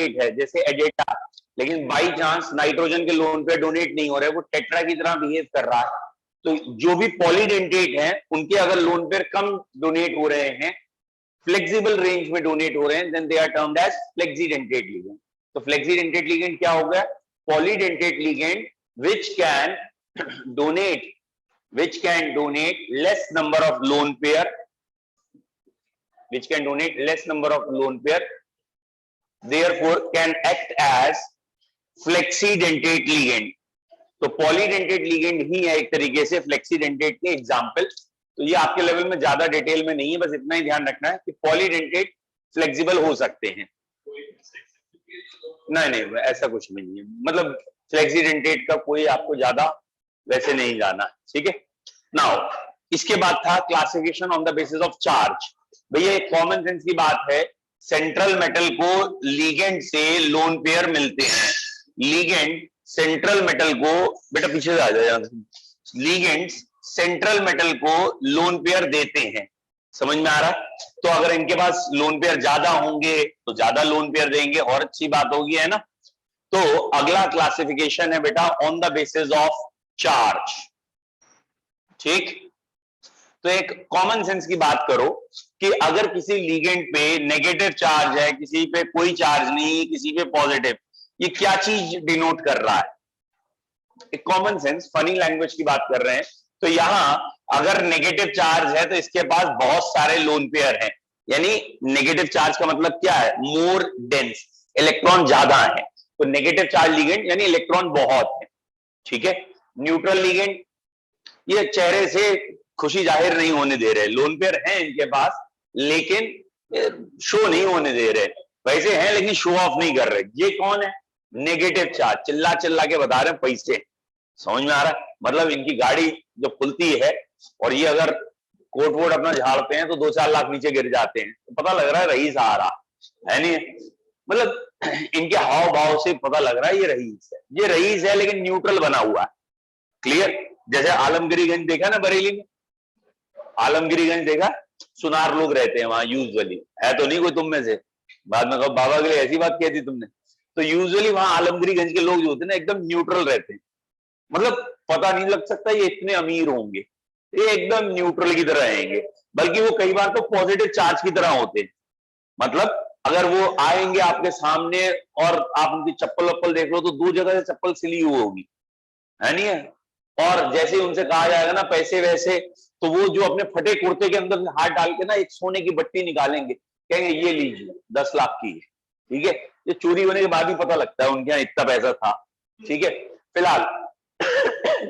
है जैसे एडेटा, लेकिन बाई चांस नाइट्रोजन के लोन पे डोनेट नहीं हो रहा है, वो टेट्रा की तरह बिहेव कर रहा है, तो जो भी पॉलीडेंटेट हैं उनके अगर लोन पेयर कम डोनेट हो रहे हैं, फ्लेक्सिबल रेंज में डोनेट हो रहे हैं, then they are termed as flexidentate ligand. तो फ्लेक्सीडेंटेट लिगेंड क्या हो गया? Polydentate ligand which can donate less number of lone pair, therefore can act as flexidentate ligand. तो पॉलीडेंटेट लिगेंड ही है एक तरीके से फ्लेक्सीडेंटेट के एग्जाम्पल। तो ये आपके लेवल में ज्यादा डिटेल में नहीं है, बस इतना ही ध्यान रखना है कि पॉलीडेंटेट फ्लेक्सिबल हो सकते हैं। नहीं ऐसा कुछ नहीं है, मतलब फ्लेक्सीडेंटेट का कोई आपको ज्यादा वैसे नहीं जाना, ठीक है। नाउ इसके बाद था classification on the basis of charge. भैया एक कॉमन सेंस की बात है, सेंट्रल मेटल को लिगेंड से लोन पेयर मिलते हैं। लिगेंड सेंट्रल मेटल को, बेटा पीछे से आ जाए, लिगेंड सेंट्रल मेटल को लोन पेयर देते हैं, समझ में आ रहा है? तो अगर इनके पास लोन पेयर ज्यादा होंगे तो ज्यादा लोन पेयर देंगे, और अच्छी बात होगी, है ना। तो अगला क्लासिफिकेशन है बेटा on the basis of charge, ठीक। तो एक कॉमन सेंस की बात करो कि अगर किसी लिगेंड पे नेगेटिव चार्ज है, किसी पे कोई चार्ज नहीं, किसी पे पॉजिटिव, ये क्या चीज डिनोट कर रहा है? एक कॉमन सेंस, फनी लैंग्वेज की बात कर रहे हैं। तो यहां अगर नेगेटिव चार्ज है तो इसके पास बहुत सारे लोन पेयर हैं, यानी नेगेटिव चार्ज का मतलब क्या है? मोर डेंस, इलेक्ट्रॉन ज्यादा है। तो नेगेटिव चार्ज लिगेंड यानी इलेक्ट्रॉन बहुत है, ठीक है। न्यूट्रल लिगेंड, ये चेहरे से खुशी जाहिर नहीं होने दे रहे, लोन पेयर हैं इनके पास लेकिन शो नहीं होने दे रहे, वैसे हैं लेकिन शो ऑफ नहीं कर रहे। ये कौन है? नेगेटिव चार्ज, चिल्ला चिल्ला के बता रहे हैं पैसे, समझ में आ रहा है? मतलब इनकी गाड़ी जो खुलती है और ये अगर कोट वोट अपना झाड़ते हैं तो 2-4 लाख नीचे गिर जाते हैं, तो पता लग रहा है रईस आ रहा है, नहीं? मतलब इनके हाव भाव से पता लग रहा है ये रईस है, ये रईस है लेकिन न्यूट्रल बना हुआ है, क्लियर। जैसे आलमगिरीगंज देखा ना बरेली में, आलमगिरीगंज देखा, सुनार लोग रहते हैं वहां यूजुअली, है तो नहीं कोई तुम में से, बाद में कहो बाबा के लिए ऐसी बात कह दी तुमने। तो यूजुअली वहां आलमगिरीगंज के लोग जो होते हैं ना एकदम न्यूट्रल रहते हैं, मतलब पता नहीं लग सकता ये इतने अमीर होंगे, ये एकदम न्यूट्रल की तरह रहेंगे, बल्कि वो कई बार तो पॉजिटिव चार्ज की तरह होते हैं। मतलब अगर वो आएंगे आपके सामने और आप उनकी चप्पल वप्पल देख लो तो 2 जगह से चप्पल सिली हुई होगी, है नहीं है? और जैसे ही उनसे कहा जाएगा ना पैसे वैसे, तो वो जो अपने फटे कुर्ते के अंदर हाथ डाल के ना एक सोने की बट्टी निकालेंगे, कहेंगे ये लीजिए 10 लाख की है, ठीक है। ये चोरी होने के बाद ही पता लगता है उनके यहाँ इतना पैसा था, ठीक है। फिलहाल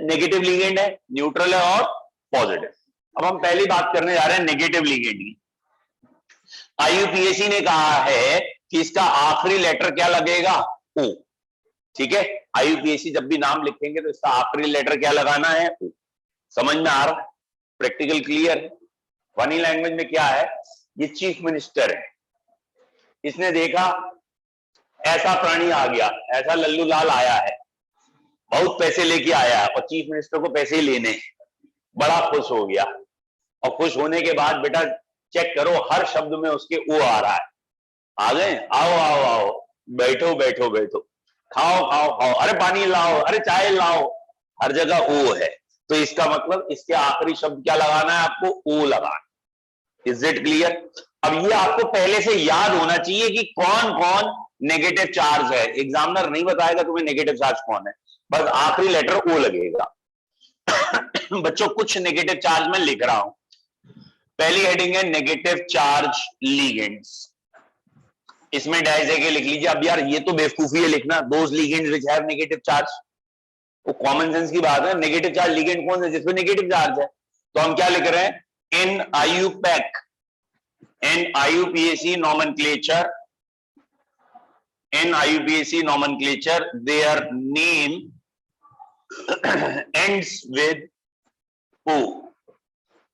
नेगेटिव लिगेंड है, न्यूट्रल है और पॉजिटिव। अब हम पहली बात करने जा रहे हैं नेगेटिव लिगेंड की। आईयूपीएसी ने कहा है कि इसका आखिरी लेटर क्या लगेगा? ओ, ठीक है। आईयूपीएसी जब भी नाम लिखेंगे तो इसका आखिरी लेटर क्या लगाना है? ओ। समझ में आ रहा है? प्रैक्टिकल क्लियर है? फनी लैंग्वेज में क्या है, ये चीफ मिनिस्टर है, इसने देखा ऐसा प्राणी आ गया, ऐसा लल्लू लाल आया है, बहुत पैसे लेके आया है और चीफ मिनिस्टर को पैसे ही लेने, बड़ा खुश हो गया। और खुश होने के बाद बेटा चेक करो हर शब्द में उसके ओ आ रहा है। आ गए? आओ आओ आओ, बैठो बैठो बैठो, खाओ खाओ खाओ, अरे पानी लाओ, अरे चाय लाओ, हर जगह ओ है। तो इसका मतलब इसके आखिरी शब्द क्या लगाना है आपको? ओ लगाना। Is it clear? अब ये आपको पहले से याद होना चाहिए कि कौन कौन नेगेटिव चार्ज है। एग्जामिनर नहीं बताएगा तुम्हें नेगेटिव चार्ज कौन है, बस आखिरी लेटर ओ लगेगा। बच्चों कुछ नेगेटिव चार्ज में लिख रहा हूं। पहली हेडिंग है नेगेटिव चार्ज लिगेंड्स, इसमें डैश के लिख लीजिए। अब यार ये तो बेवकूफी है लिखना, those ligands which have negative charge, वो कॉमन सेंस की बात है। नेगेटिव चार्ज लिगेंड कौन है? जिसमें नेगेटिव चार्ज है। तो हम क्या लिख रहे हैं? In IUPAC and IUPAC nomenclature, in IUPAC nomenclature their name ends with O,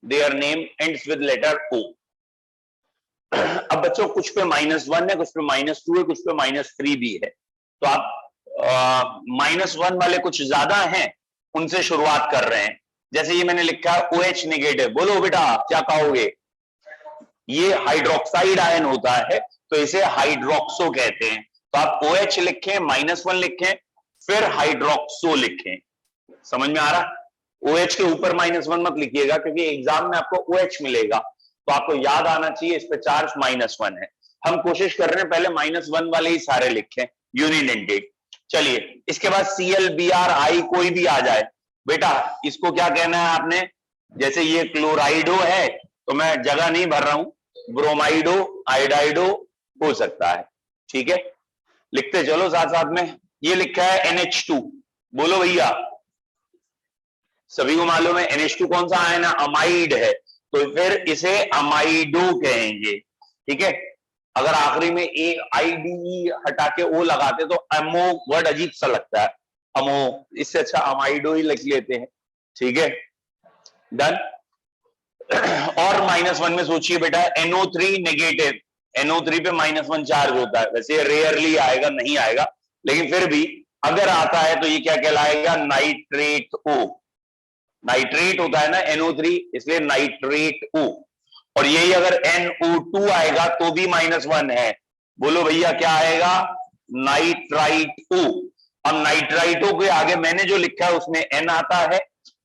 their name ends with letter O। अब बच्चों कुछ पे -1 है, कुछ पे -2 है, कुछ पे -3 भी है। तो आप -1 वाले कुछ ज्यादा हैं उनसे शुरुआत कर रहे हैं। जैसे ये मैंने लिखा OH नेगेटिव, बोलो बेटा क्या कहोगे? ये हाइड्रोक्साइड आयन होता है तो इसे हाइड्रोक्सो कहते हैं। तो आप OH लिखें, -1 लिखें, फिर हाइड्रोक्सो लिखें। समझ में आ रहा? OH के ऊपर -1 मत लिखिएगा, क्योंकि एग्जाम में आपको OH मिलेगा, तो आपको याद आना चाहिए इस पे चार्ज -1 है। हम कोशिश कर रहे हैं पहले -1 वाले ही सारे लिखें, यूनिडेंटेट। चलिए, इसके बाद ClBrI कोई भी आ जाए बेटा, इसको क्या कहना है आपने? जैसे ये क्लोराइडो है, तो मैं जगह नहीं भर रहा हूं, ब्रोमाइडो, आयोडाइडो हो सकता है, ठीक है? लिखते चलो साथ साथ में। ये लिखा है NH2, बोलो भैया, सभी को मालूम है NH2 कौन सा आयन है? अमाइड है, तो फिर इसे अमाइडो कहेंगे, ठीक है? अगर आखिरी में AIDE हटा के O लगाते तो अमो वर्ड अजीब सा लगता है, अमो, इससे अच्छा अमाइडो ही लिख लेते हैं, ठीक है? डन। और -1 में सोचिए बेटा, NO3 नेगेटिव, NO3 पे -1 चार्ज होता है, वैसे रेयरली आएगा, नहीं आएगा, लेकिन फिर भी अगर आता है तो ये क्या कहलाएगा? Nitrate O। नाइट्रेट होता है ना NO3, इसलिए नाइट्रेट O। और यही अगर NO2 आएगा तो भी -1 है, बोलो भैया क्या आएगा? Nitrite O। अब नाइट्राइटो के आगे मैंने जो लिखा है उसमें N आता है,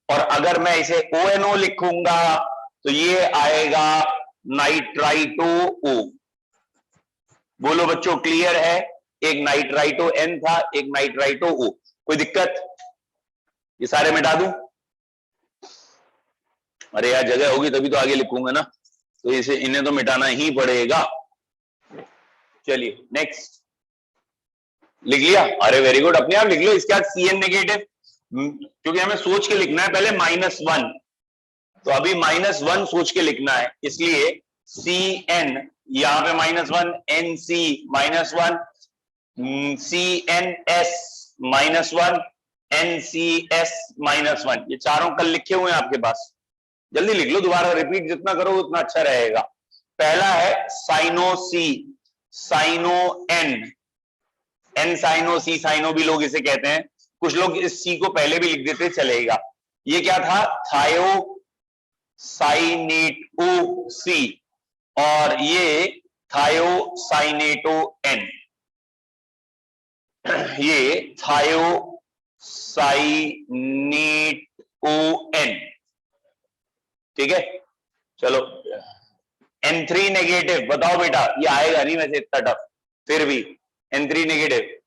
और अगर मैं इसे ONO लिखूंगा तो ये आएगा नाइट्राइटो O। बोलो बच्चों क्लियर है? एक नाइट्राइटो N था, एक नाइट्राइटो O। कोई दिक्कत? ये सारे मिटा दूं? अरे यार जगह होगी तभी तो आगे लिखूंगा ना, तो इसे इन्हें तो मिटाना ही पड़ेगा। चलिए नेक्स्ट, लिख लिया? अरे वेरी गुड, अपने आप लिख लो। इसके बाद CN नेगेटिव, क्योंकि हमें सोच के लिखना है पहले -1, तो अभी -1 सोच के लिखना है, इसलिए CN, यहां पे -1, NC -1, CNS -1, NCS -1, ये चारों कल लिखे हुए हैं आपके पास, जल्दी लिख लो, दोबारा रिपीट जितना करो उतना अच्छा रहेगा। पहला है cyano C, cyano N, N cyano, C cyano भी लोग इसे कहते हैं, कुछ लोग इस C को पहले भी लिख देते, चलेगा। ये क्या था? थायो साइनेटो C, और ये थायो साइनेटो N, ये थायो साइनेटो N, ठीक है? चलो N3 नेगेटिव, बताओ बेटा, ये आएगा नहीं वैसे इतना टफ, फिर भी N3 नेगेटिव,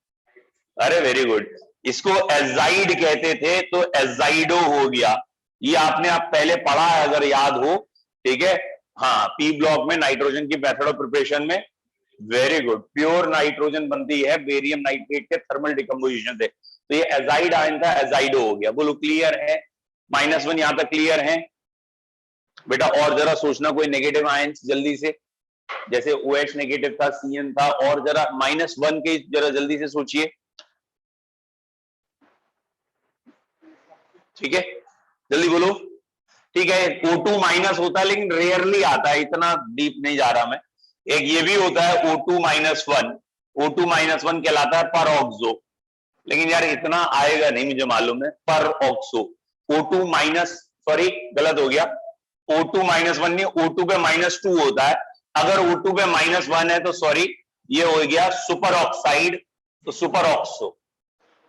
अरे वेरी गुड। इसको एजाइड कहते थे, तो एजाइडो हो गया, ये आपने आप पहले पढ़ा है अगर याद हो, ठीक है? हाँ, P ब्लॉक में नाइट्रोजन की मेथड ऑफ प्रिपरेशन में, वेरी गुड, प्योर नाइट्रोजन बनती है बेरियम नाइट्रेट के थर्मल डिकम्पोजिशन से, तो ये एजाइड आयन था, एजाइडो हो गया। बोलो क्लियर है? -1 यहां तक क्लियर है बेटा? और जरा सोचना कोई नेगेटिव आयंस जल्दी से, जैसे OH नेगेटिव था, CN था, और जरा -1 के जरा जल्दी से सोचिए, ठीक है? जल्दी बोलो। ठीक है, O2 माइनस होता है लेकिन रेयरली आता है, इतना डीप नहीं जा रहा मैं। एक ये भी होता है O2 -1, O2 -1 कहलाता है पर ऑक्सो, लेकिन यार इतना आएगा नहीं मुझे मालूम है, पर ऑक्सो। O2 माइनस, सॉरी गलत हो गया, O2 -1 नहीं, O2 पे -2 होता है, अगर O2 पे -1 है तो सॉरी, ये हो गया सुपर ऑक्साइड, तो सुपर ऑक्सो।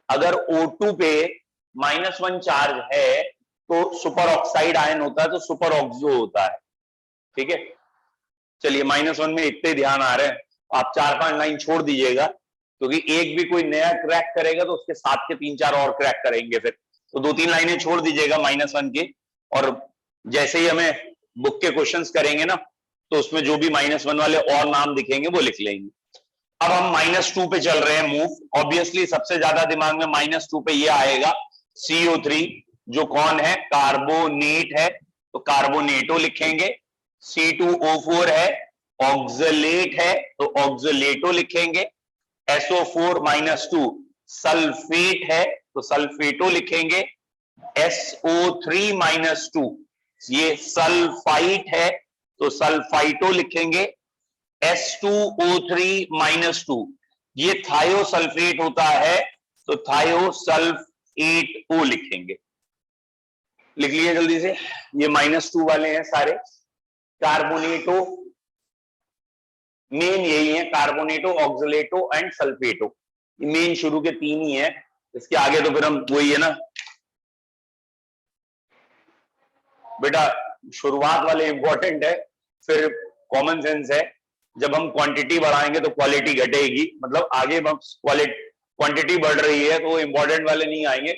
अगर O2 पे -1 चार्ज है तो सुपर ऑक्साइड आयन होता है, तो सुपर ऑक्सो होता है, ठीक है? चलिए -1 में इतने ध्यान आ रहे हैं, आप 4-5 लाइन छोड़ दीजिएगा, क्योंकि एक भी कोई नया क्रैक करेगा तो उसके साथ के 3-4 और क्रैक करेंगे, फिर तो 2-3 लाइनें छोड़ दीजिएगा -1 की, और जैसे ही हमें बुक के क्वेश्चंस करेंगे ना, तो उसमें जो भी -1 वाले और नाम दिखेंगे वो लिख लेंगे। अब हम -2 पे चल रहे हैं मूव, ऑब्वियसली सबसे ज्यादा दिमाग में -2 पे ये आएगा CO3, जो कौन है? कार्बोनेट है, तो कार्बोनेटो लिखेंगे। C2O4 है, ऑक्सलेट है, तो ऑक्सलेटो लिखेंगे। SO4 -2 सल्फेट है, तो सल्फेटो लिखेंगे। SO3 -2 ये सल्फाइट है, तो सल्फाइटो लिखेंगे। S2O3 -2 ये थायोसल्फेट होता है, तो थायोसल्फेटो लिखेंगे। लिख लिए जल्दी से, ये -2 वाले हैं सारे। कार्बोनेटो, मेन यही है, कार्बोनेटो, ऑक्सलेटो एंड सल्फेटो, मेन शुरू के तीन ही है, इसके आगे तो फिर हम वही है ना बेटा, शुरुआत वाले इंपॉर्टेंट है, फिर कॉमन सेंस है, जब हम क्वांटिटी बढ़ाएंगे तो क्वालिटी घटेगी, मतलब आगे क्वांटिटी बढ़ रही है तो इंपॉर्टेंट वाले नहीं आएंगे,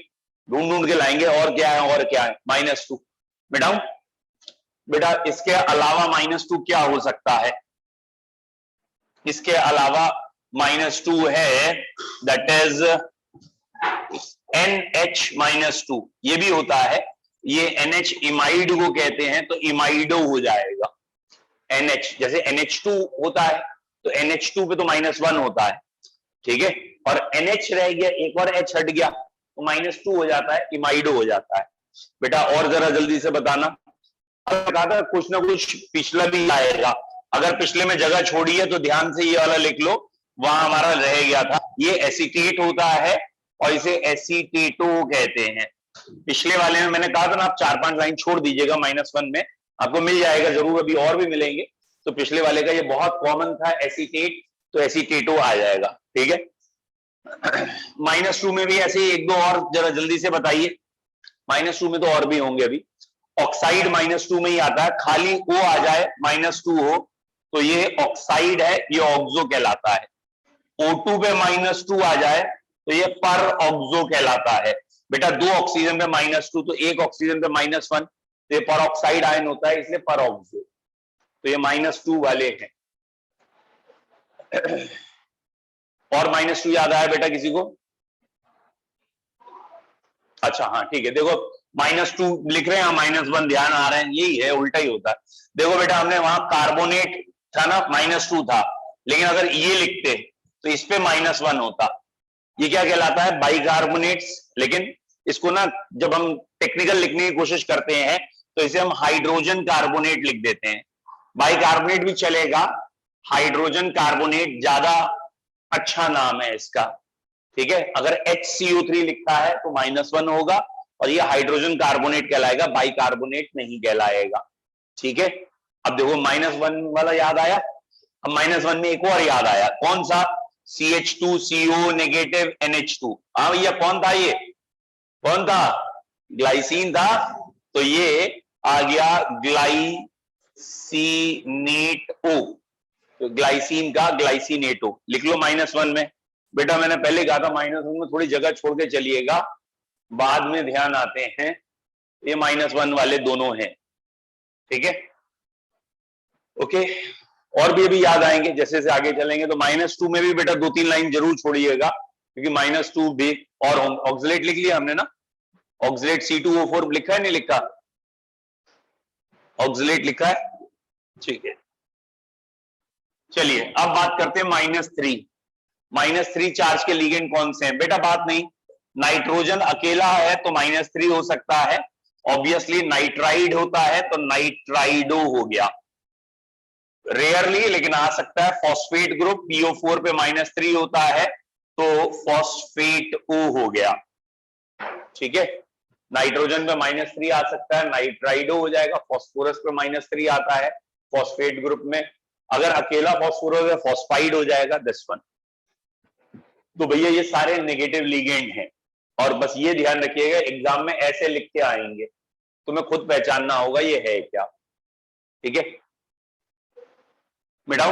ढूंढ ढूंढ के लाएंगे और क्या है और क्या है। -2 बेटा, बेटा इसके अलावा -2 क्या हो सकता है, इसके अलावा -2 है, दैट इज NH-2, ये भी होता है, ये NH इमाइड को कहते हैं, तो इमाइडो हो जाएगा। NH जैसे NH2 होता है तो NH2 पे तो -1 होता है, ठीक है, और NH रह गया, एक और H हट गया तो -2 हो जाता है, इमाइडो हो जाता है। बेटा और जरा जल्दी से बताना, कहा था कुछ ना कुछ पिछला भी आएगा, अगर पिछले में जगह छोड़ी है तो ध्यान से ये वाला लिख लो, वहां हमारा रह गया था, ये एसीटेट होता है और इसे एसीटेटो कहते हैं। पिछले वाले में मैंने कहा था ना, आप 4-5 लाइन छोड़ दीजिएगा, -1 में आपको मिल जाएगा जरूर, अभी और भी मिलेंगे, तो पिछले वाले का ये बहुत कॉमन था, एसीटेट, तो एसीटेटो आ जाएगा, ठीक है। -2 में भी ऐसे एक दो और जरा जल्दी से बताइए, -2 में तो और भी होंगे अभी, ऑक्साइड -2 में ही आता है, खाली O आ जाए -2 हो तो ये ऑक्साइड है, ये ऑक्सो कहलाता है। O2 पे -2 आ जाए तो ये पर ऑक्सो कहलाता है। बेटा 2 ऑक्सीजन पे -2 तो 1 ऑक्सीजन पे -1, तो ये पर ऑक्साइड आयन होता है, इसलिए पर ऑक्सो, तो ये -2 वाले हैं। और -2 याद आया बेटा किसी को? अच्छा हाँ ठीक है, देखो -2 लिख रहे हैं, -1 ध्यान आ रहे हैं, यही है, उल्टा ही होता है। देखो बेटा हमने वहां कार्बोनेट था ना, -2 था, लेकिन अगर ये लिखते तो इस पे -1 होता, ये क्या कहलाता है, बाइकार्बोनेट्स। लेकिन इसको ना जब हम टेक्निकल लिखने की कोशिश करते हैं तो इसे हम हाइड्रोजन कार्बोनेट लिख देते हैं, बाइकार्बोनेट भी चलेगा, हाइड्रोजन कार्बोनेट ज्यादा अच्छा नाम है इसका, ठीक है। अगर HCO3 लिखता है तो -1 होगा और ये हाइड्रोजन कार्बोनेट कहलाएगा, बाइकार्बोनेट नहीं कहलाएगा, ठीक है। अब देखो -1 वाला याद आया, अब -1 में एक और याद आया, कौन सा, CH2CO नेगेटिव NH2, हाँ भैया कौन था, ये कौन था, ग्लाइसिन था, तो ये आ गया ग्लाइसिनेटो, तो ग्लाइसिन का ग्लाइसिनेटो लिख लो -1 में। बेटा मैंने पहले कहा था -1 में थोड़ी जगह छोड़ के चलिएगा, बाद में ध्यान आते हैं, ये -1 वाले दोनों हैं, ठीक है, ओके। और भी अभी याद आएंगे जैसे जैसे आगे चलेंगे, तो -2 में भी बेटा 2-3 लाइन जरूर छोड़िएगा, क्योंकि -2 भी, और ऑक्सलेट लिख लिया हमने ना, ऑक्सलेट C2O4 लिखा है, नहीं लिखा, ऑक्सलेट लिखा है, ठीक है। चलिए अब बात करते हैं -3, -3 चार्ज के लिगेंड कौन से हैं, बेटा बात नहीं, नाइट्रोजन अकेला है तो -3 हो सकता है, ऑब्वियसली नाइट्राइड होता है तो नाइट्राइडो हो गया, रेयरली लेकिन आ सकता है। फॉस्फेट ग्रुप PO4 पे -3 होता है तो फॉस्फेट O हो गया, ठीक है। नाइट्रोजन पे -3 आ सकता है, नाइट्राइडो हो जाएगा, फॉस्फोरस पे -3 आता है फॉस्फेट ग्रुप में, अगर अकेला फॉस्फोरस है फॉस्फाइड हो जाएगा, दिस वन। तो भैया ये सारे नेगेटिव लिगेंड हैं, और बस ये ध्यान रखिएगा एग्जाम में ऐसे लिख के आएंगे, तुम्हें खुद पहचानना होगा ये है क्या, ठीक है। मिटाओ,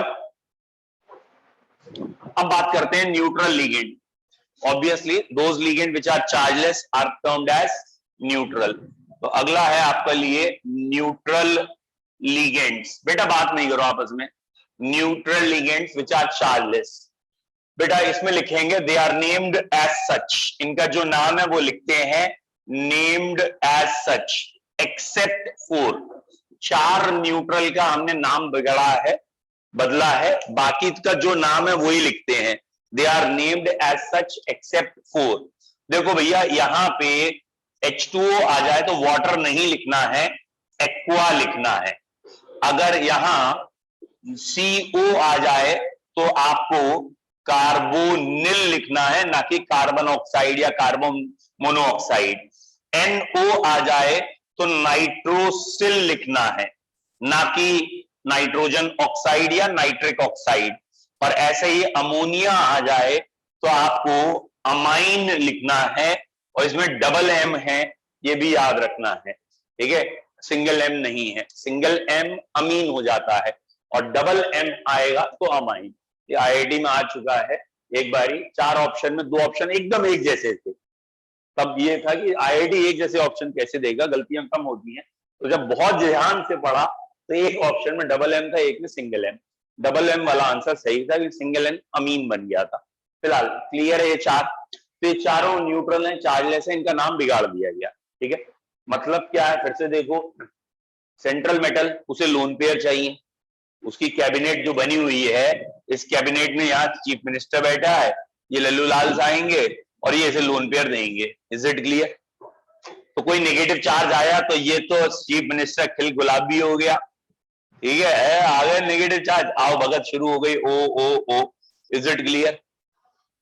अब बात करते हैं neutral ligand. Obviously those ligand which are chargeless are termed as neutral. तो अगला है आपके लिए न्यूट्रल लिगेंड्स, बेटा बात नहीं करो आपस में, neutral ligands which are chargeless, बेटा इसमें लिखेंगे they are named as such, इनका जो नाम है वो लिखते हैं named as such, except 4, 4 neutral का हमने नाम बिगड़ा है, बदला है, बाकी का जो नाम है वही लिखते हैं, they are named as such except 4। देखो भैया यहां पे H2O आ जाए तो वाटर नहीं लिखना है, एक्वा लिखना है, अगर यहां CO आ जाए तो आपको कार्बोनिल लिखना है, ना कि कार्बन ऑक्साइड या कार्बन मोनोऑक्साइड। NO आ जाए तो नाइट्रोसिल लिखना है, ना कि नाइट्रोजन ऑक्साइड या नाइट्रिक ऑक्साइड, और ऐसे ही अमोनिया आ जाए तो आपको अमाइन लिखना है, और इसमें डबल एम है, ये भी याद रखना है, ठीक है, सिंगल एम नहीं है, सिंगल एम अमीन हो जाता है और डबल एम आएगा तो अमाइन। ये आईआईटी में आ चुका है एक बारी, 4 ऑप्शन में 2 ऑप्शन एकदम एक जैसे थे, तब ये था कि आईआईटी एक जैसे ऑप्शन कैसे देगा, गलतियां कम होती हैं, तो जब बहुत ध्यान से पढ़ा तो एक ऑप्शन में डबल एम था, एक में सिंगल एम, डबल एम वाला आंसर सही था, सिंगल एम अमीन बन गया था। फिलहाल क्लियर है ये 4, तो ये चारों न्यूट्रल हैं, चार्जलेस है, इनका नाम बिगाड़ दिया गया, ठीक है। मतलब क्या है, फिर से देखो, सेंट्रल मेटल, उसे लोन पेयर चाहिए, उसकी कैबिनेट जो बनी हुई है, इस कैबिनेट में यहाँ चीफ मिनिस्टर बैठा है, ये लल्लू लाल आएंगे और ये इसे लोन पेयर देंगे। Is it clear? तो कोई नेगेटिव चार्ज आया तो ये तो चीफ मिनिस्टर खिल गुलाबी हो गया, ठीक है, आ गए नेगेटिव चार्ज, आओ भगत शुरू हो गई, ओ ओ ओ। Is it clear?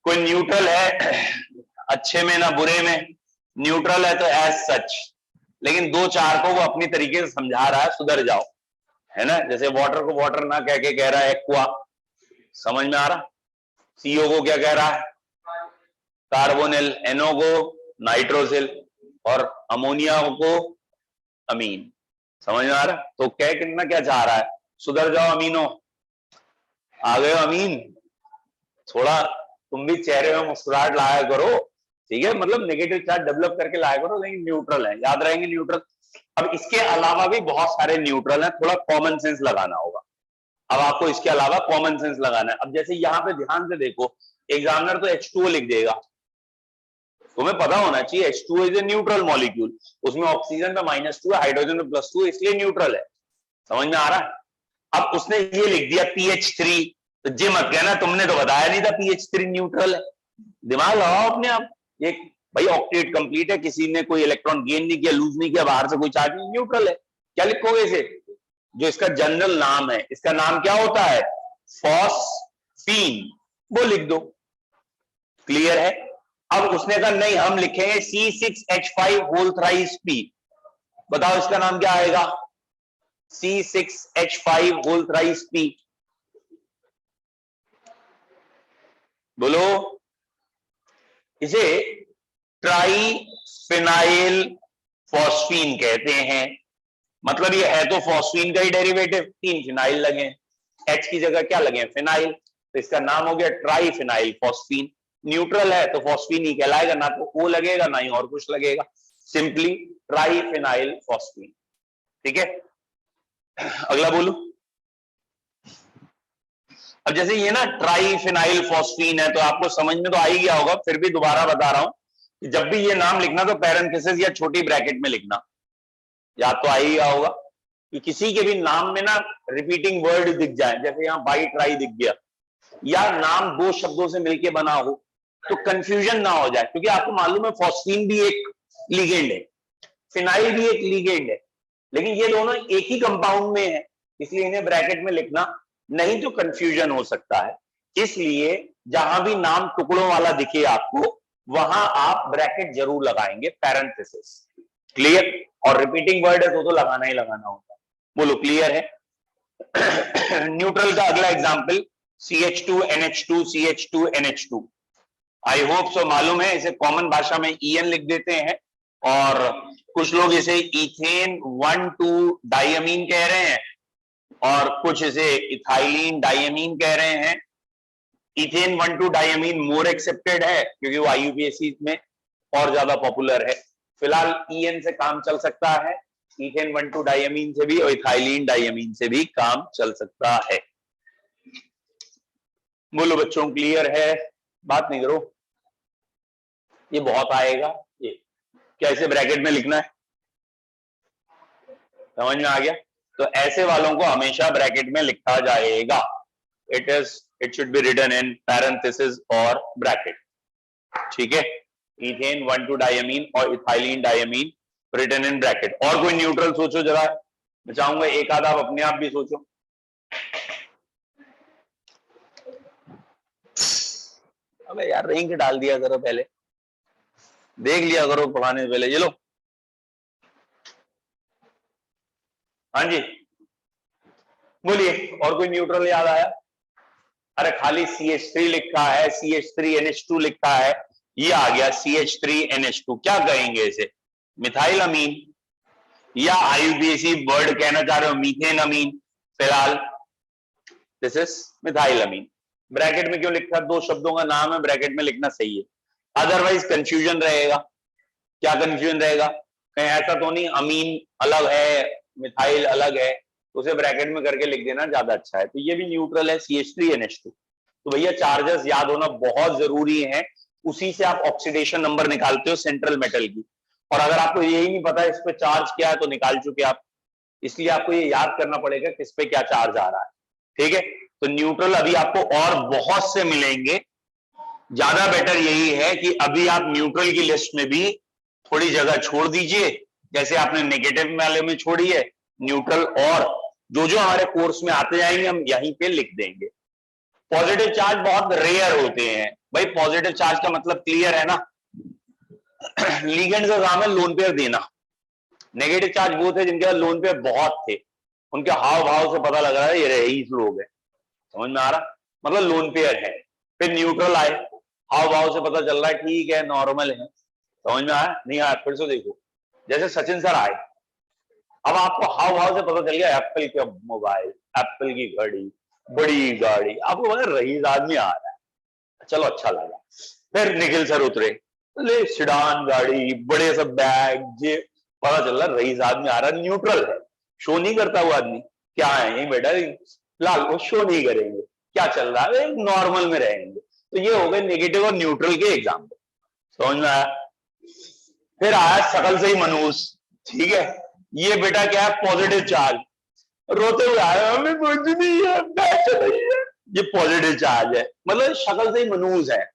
कोई न्यूट्रल है, अच्छे में ना बुरे में, न्यूट्रल है तो एज सच, लेकिन 2-4 को वो अपनी तरीके से समझा रहा है, सुधर जाओ, है ना, जैसे वाटर को वाटर ना कह के कह रहा है एक्वा, समझ में आ रहा? सीओ को क्या कह रहा है? कार्बोनिल, एनओ को नाइट्रोसिल, और अमोनिया को अमीन, समझ में आ रहा? तो कह कितना क्या चाह रहा है, सुधर जाओ अमीनो, आ गए अमीन, थोड़ा तुम भी चेहरे में मुस्कुराहट लाया करो, ठीक है, मतलब नेगेटिव चार्ज डेवलप करके लाया करो, लेकिन न्यूट्रल है, याद रहेंगे न्यूट्रल। अब इसके अलावा भी बहुत सारे न्यूट्रल हैं, थोड़ा कॉमन सेंस लगाना होगा, अब आपको इसके अलावा कॉमन सेंस लगाना है। अब जैसे यहाँ पे ध्यान से देखो, एग्जामिनर तो H2O लिख देगा, तुम्हें पता होना चाहिए H2O is a neutral molecule, उसमें ऑक्सीजन पे -2 है, हाइड्रोजन पे +2 है, इसलिए न्यूट्रल है, समझ में आ रहा है? अब उसने ये लिख दिया PH3, तो जे मत कहना तुमने तो बताया नहीं था PH3 न्यूट्रल है, दिमाग लगाओ अपने आप, ये भाई ऑक्टेट कंप्लीट है, किसी ने कोई इलेक्ट्रॉन गेन नहीं किया, लूज नहीं किया, बाहर से कोई चार्ज नहीं, न्यूट्रल है। क्या लिखोगे इसे? जो इसका जनरल नाम है, इसका नाम क्या होता है? फॉस्फीन, वो लिख दो, क्लियर है? अब उसने कहा नहीं हम लिखेंगे C6H5 होल थ्राइस P, बताओ इसका नाम क्या आएगा? C6H5 होल थ्राइस P, बोलो। इसे ट्राइफिनाइल फॉस्फीन कहते हैं, मतलब ये है तो फॉस्फीन का ही डेरिवेटिव, 3 फिनाइल लगे, H की जगह क्या लगे? फिनाइल, तो इसका नाम हो गया ट्राइफिनाइल फॉस्फीन। न्यूट्रल है तो फॉस्फीन ही कहलाएगा, ना तो O लगेगा ना ही और कुछ लगेगा, सिंपली ट्राइफिनाइल फॉस्फीन, ठीक है। अगला बोलो। अब जैसे ये ना ट्राइफिनाइल फॉस्फीन है, तो आपको समझ में तो आ ही गया होगा, फिर भी दोबारा बता रहा हूं कि जब भी ये नाम लिखना तो पैरेंथेसिस या छोटी ब्रैकेट में लिखना, याद तो आ ही गया होगा कि किसी के भी नाम में ना रिपीटिंग वर्ड दिख जाए, जैसे यहां बाई ट्राई दिख गया, या नाम 2 शब्दों से मिलके बना हो, तो कंफ्यूजन ना हो जाए, क्योंकि आपको मालूम है फॉस्फीन भी एक लिगेंड है, फिनाइल भी एक लिगेंड है, लेकिन ये दोनों एक ही कंपाउंड में है, इसलिए इन्हें ब्रैकेट में लिखना, नहीं तो कंफ्यूजन हो सकता है। इसलिए जहां भी नाम टुकड़ों वाला दिखे आपको, वहां आप ब्रैकेट जरूर लगाएंगे, पैरेंथेसिस, क्लियर? और रिपीटिंग वर्ड है तो लगाना ही लगाना होता है, बोलो क्लियर है? न्यूट्रल का अगला example CH2NH2 CH2NH2, I hope so मालूम है, इसे कॉमन भाषा में EN लिख देते हैं, और कुछ लोग इसे इथेन 1,2 डायमीन कह रहे हैं, और कुछ इसे इथाइलिन डायमीन कह रहे हैं। इथेन 1,2 डायमीन मोर एक्सेप्टेड है क्योंकि वो IUPAC में और ज्यादा पॉपुलर है, फिलहाल EN से काम चल सकता है, इथेन 1,2 डायमीन से भी और इथाइलिन डायमीन से भी काम चल सकता है। बोलो बच्चों क्लियर है? बात नहीं करो, ये बहुत आएगा, ये क्या इसे ब्रैकेट में लिखना है? समझ में आ गया? तो ऐसे वालों को हमेशा ब्रैकेट में लिखा जाएगा, it should be written in parenthesis और ब्रैकेट, ठीक है। इथेन 1,2 डायमीन और ethylene diamine written in bracket. और कोई न्यूट्रल सोचो जरा, मैं चाहूंगा एक आधा आप अपने आप भी सोचो। अबे यार रिंग डाल दिया करो, पहले देख लिया करो पढ़ाने से पहले। ये लो, हाँ जी, बोलिए और कोई न्यूट्रल याद आया? अरे खाली CH3 लिखा है, CH3NH2 लिखा है, ये आ गया CH3NH2, क्या कहेंगे इसे? मिथाइल अमीन या IUPAC वर्ड कहना चाह रहे हो मीथेन अमीन? फिलहाल this is methyl amine. Bracket में क्यों लिखा? दो शब्दों का नाम है, ब्रैकेट में लिखना सही है, अदरवाइज कंफ्यूजन रहेगा। क्या कंफ्यूजन रहेगा? कहीं ऐसा तो नहीं अमीन अलग है मिथाइल अलग है, उसे ब्रैकेट में करके लिख देना ज्यादा अच्छा है। तो ये भी न्यूट्रल है CH3NH2। तो भैया चार्जेस याद होना बहुत जरूरी है, उसी से आप ऑक्सीडेशन नंबर निकालते हो सेंट्रल मेटल की। और अगर आपको यही नहीं पता इस पे चार्ज क्या है तो निकाल चुके आप, इसलिए आपको ये याद करना पड़ेगा किस पे क्या चार्ज आ रहा है। ठीक है, तो न्यूट्रल अभी आपको और बहुत से मिलेंगे, ज्यादा बेटर यही है कि अभी आप न्यूट्रल की लिस्ट में भी थोड़ी जगह छोड़ दीजिए, जैसे आपने नेगेटिव वाले में छोड़ी है न्यूट्रल, और जो जो हमारे कोर्स में आते जाएंगे हम यहीं पे लिख देंगे। पॉजिटिव चार्ज बहुत रेयर होते हैं भाई, पॉजिटिव चार्ज का मतलब क्लियर है ना, लिगेंड का काम है लोन पेयर देना। नेगेटिव चार्ज वो थे जिनके पास लोन पेयर बहुत थे, उनके हाव भाव से पता लग रहा है ये रईस लोग हैं, समझ में आ रहा, मतलब लोन पेयर है। फिर न्यूट्रल आए, हाव भाव से पता चल रहा है ठीक है नॉर्मल है, समझ में आया? नहीं आया? फिर से देखो, जैसे सचिन सर आए, अब आपको हाव भाव से पता चल गया एप्पल का मोबाइल, एप्पल की घड़ी, बड़ी गाड़ी, आपको पता रईस आदमी आ रहा है, चलो अच्छा लगा। फिर निखिल सर उतरे, ले सिडान गाड़ी, बड़े सब बैग, ये पता चल रहा रईस आदमी आ रहा है, न्यूट्रल है, शो नहीं करता वो आदमी, क्या है यही बेटा लाल, वो शो नहीं करेंगे, क्या चल रहा है नॉर्मल में रहेंगे। तो ये हो गए नेगेटिव और न्यूट्रल के एग्जाम्पल, समझ में आया? फिर आया सकल से ही मनूस, ठीक है, ये बेटा क्या है पॉजिटिव चार्ज, रोते हुए आया हमें कुछ नहीं है, बैच नहीं है, ये पॉजिटिव चार्ज है, मतलब शक्ल से ही मनूस है,